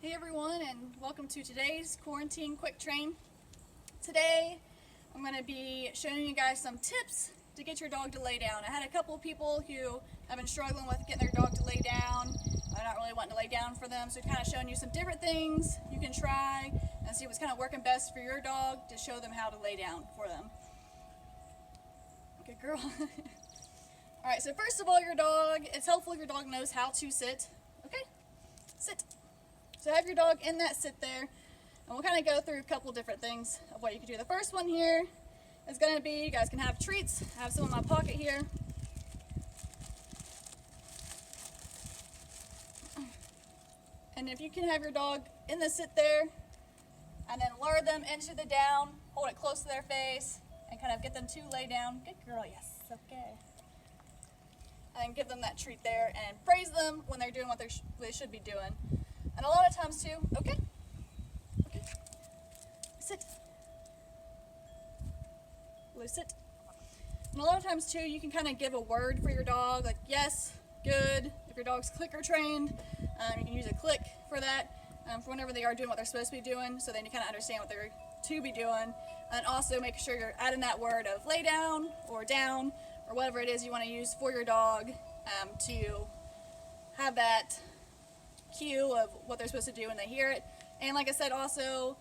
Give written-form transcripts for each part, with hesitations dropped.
Hey everyone, and welcome to today's quarantine quick train. Today I'm going to be showing you guys some tips to get your dog to lay down. I had a couple of people who have been struggling with getting their dog to lay down. I'm not really wanting to lay down for them, so kind of showing you some different things you can try and see what's kind of working best for your dog to show them how to lay down for them. Good girl. Alright, so first of all, your dog, it's helpful if your dog knows how to sit. Okay, sit. So have your dog in that sit there, and we'll kind of go through a couple different things of what you can do. The first one here is going to be, you guys can have treats. I have some in my pocket here. And if you can have your dog in the sit there, and then lure them into the down, hold it close to their face, and kind of get them to lay down. Good girl, yes, okay. And give them that treat there, and praise them when they're doing what they should be doing. And a lot of times too, okay, sit, Lou, sit. And a lot of times too, you can kind of give a word for your dog, like yes, good. If your dog's clicker trained, you can use a click for that, for whenever they are doing what they're supposed to be doing, so then you kind of understand what they're to be doing. And also make sure you're adding that word of lay down, or whatever it is you want to use for your dog, to have that cue of what they're supposed to do when they hear it. And like I said, also,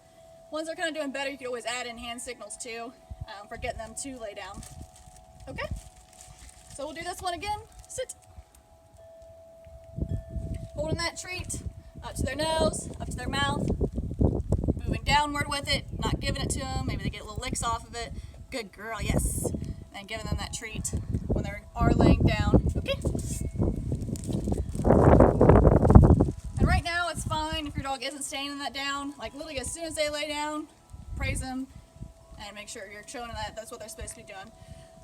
once they're kind of doing better, you can always add in hand signals too, for getting them to lay down. Okay, so we'll do this one again. Sit. Holding that treat up to their nose, up to their mouth, moving downward with it, not giving it to them. Maybe they get little licks off of it. Good girl, yes. And giving them that treat when they are laying down. Okay. And right now it's fine if your dog isn't staying in that down. Like literally as soon as they lay down, praise them and make sure you're showing that that's what they're supposed to be doing.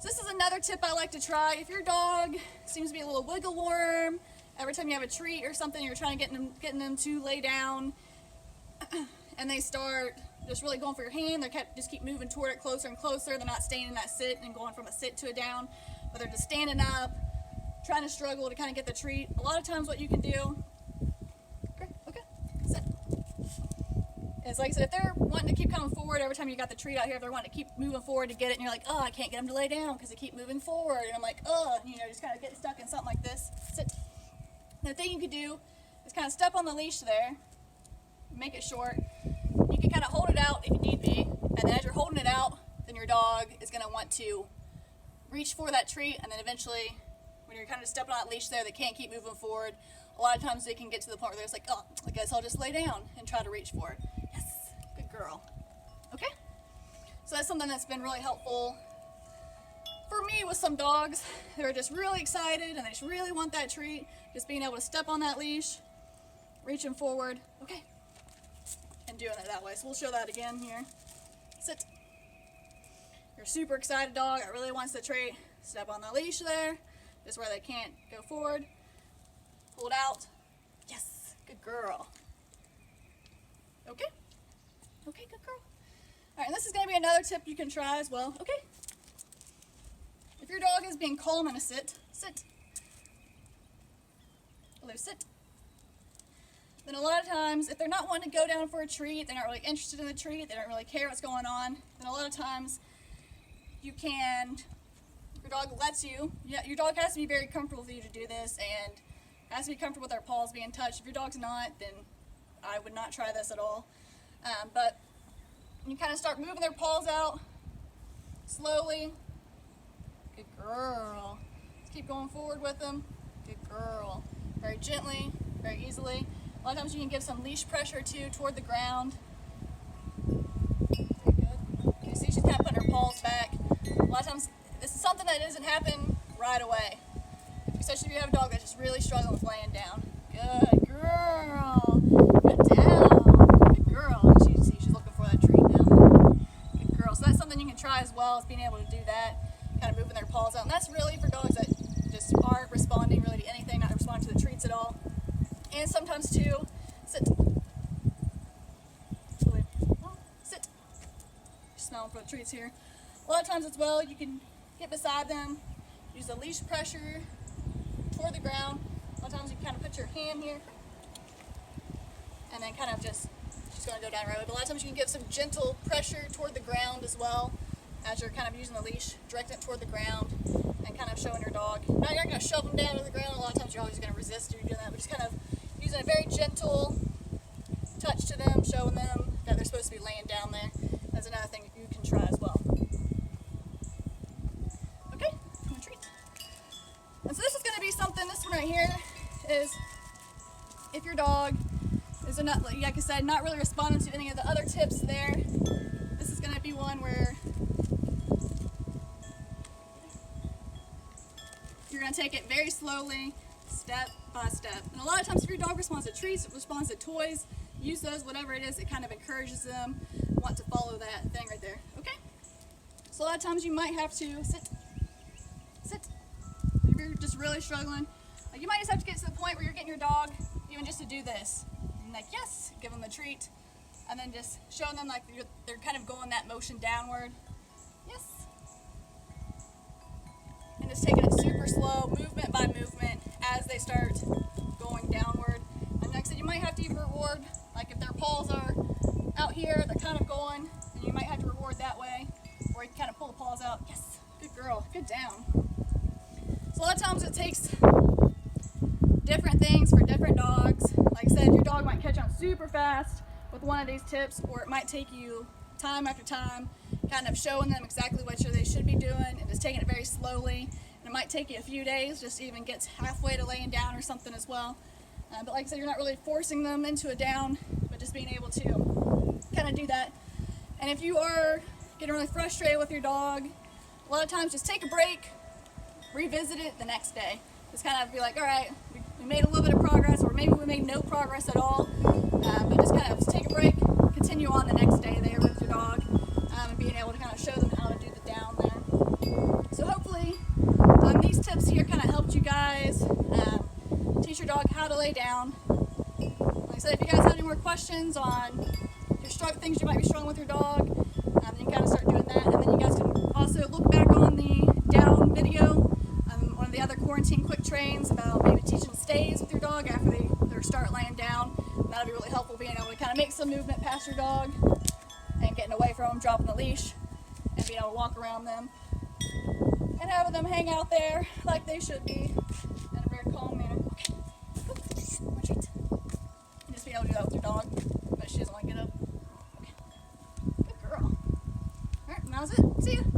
So this is another tip I like to try. If your dog seems to be a little wiggle worm, every time you have a treat or something, you're trying to getting them to lay down, and they start just really going for your hand, they just keep moving toward it closer and closer. They're not staying in that sit and going from a sit to a down, but they're just standing up, trying to struggle to kind of get the treat. A lot of times what you can do, okay, sit. It's like I said, if they're wanting to keep coming forward every time you got the treat out here, if they're wanting to keep moving forward to get it, and you're like, oh, I can't get them to lay down because they keep moving forward, and I'm like, oh, just kind of getting stuck in something like this, sit. And the thing you could do is kind of step on the leash there, make it short. You can kind of hold it out if you need be, and then as you're holding it out, then your dog is going to want to reach for that treat, and then eventually, when you're kind of stepping on that leash there, they can't keep moving forward. A lot of times they can get to the point where they're just like, oh, I guess I'll just lay down and try to reach for it. Yes, good girl. Okay, so that's something that's been really helpful for me with some dogs. They're just really excited and they just really want that treat. Just being able to step on that leash, reaching forward, okay, and doing it that way. So we'll show that again here. Sit. You're super excited dog that really wants the treat. Step on the leash there, just where they can't go forward. Hold out. Yes, good girl. Okay, okay, good girl. All right, and this is going to be another tip you can try as well. Okay. If your dog is being calm in a sit, sit. Hello, sit. Then a lot of times, if they're not wanting to go down for a treat, they're not really interested in the treat, they don't really care what's going on, then a lot of times you can, your dog lets you, your dog has to be very comfortable for you to do this, and has to be comfortable with their paws being touched. If your dog's not, then I would not try this at all. But you kind of start moving their paws out slowly. Good girl. Just keep going forward with them. Good girl. Very gently, very easily. A lot of times you can give some leash pressure too toward the ground. Very good. You see she's kind of putting her paws back. A lot of times this is something that doesn't happen right away. Especially if you have a dog that's just really struggling with laying down. Good girl. Good down. Good girl. She's looking for that treat now. Good girl. So that's something you can try as well, is being able to do that. Kind of moving their paws out. And that's really for dogs that just aren't responding really to anything, not responding to the treats at all. And sometimes too, sit. Sit. Smelling for the treats here. A lot of times as well, you can get beside them, use the leash pressure toward the ground. A lot of times you kind of put your hand here and then kind of just, she's going to go down right away. But a lot of times you can give some gentle pressure toward the ground as well as you're kind of using the leash, directing it toward the ground and kind of showing your dog. Now you're not going to shove them down to the ground. A lot of times you're always going to resist you doing that, but just kind of using a very gentle touch to them, showing them that they're supposed to be laying down there. That's another thing you can try as well. Okay, treat. And so this is going to be something, this one right here is if your dog is not, like I said, not really responding to any of the other tips there, this is going to be one where you're going to take it very slowly, step by step. And a lot of times if your dog responds to treats, responds to toys, use those, whatever it is, it kind of encourages them want to follow that thing right there. Okay? So a lot of times you might have to sit. If you're just really struggling, you might just have to get to the point where you're getting your dog even just to do this. And like, yes, give them a treat. And then just showing them like they're kind of going that motion downward. Yes. And just taking it super slow, movement by movement, as they start going downward. And like I said, you might have to even reward, like if their paws are out here, they're kind of going, and you might have to reward that way. Or you can kind of pull the paws out. Yes, good girl, good down. So a lot of times it takes different things for different dogs. Like I said, your dog might catch on super fast with one of these tips, or it might take you time after time kind of showing them exactly what they should be doing and just taking it very slowly. And it might take you a few days just to even get halfway to laying down or something as well. But like I said, you're not really forcing them into a down, but just being able to kind of do that. And if you are getting really frustrated with your dog, a lot of times just take a break, revisit it the next day. Just kind of be like, all right, we made a little bit of progress, or maybe we made no progress at all, but just kind of take a break, continue on the next day there with your dog, and being able to kind of show them how to do the down there. So hopefully these tips here kind of helped you guys teach your dog how to lay down. Like I said, if you guys have any more questions on your things you might be struggling with your dog, you can kind of start doing that. And then you guys can also look back on the down video, one of the other quarantine quick trains about maybe teaching stays with your dog after they start laying down. That'll be really helpful, being able to kind of make some movement past your dog and getting away from them, dropping the leash, and being able to walk around them and having them hang out there like they should be in a very calm manner. Okay, more treat. And just being able to do that with your dog, but she doesn't want to get up. Okay, good girl. All right, now's it. See ya.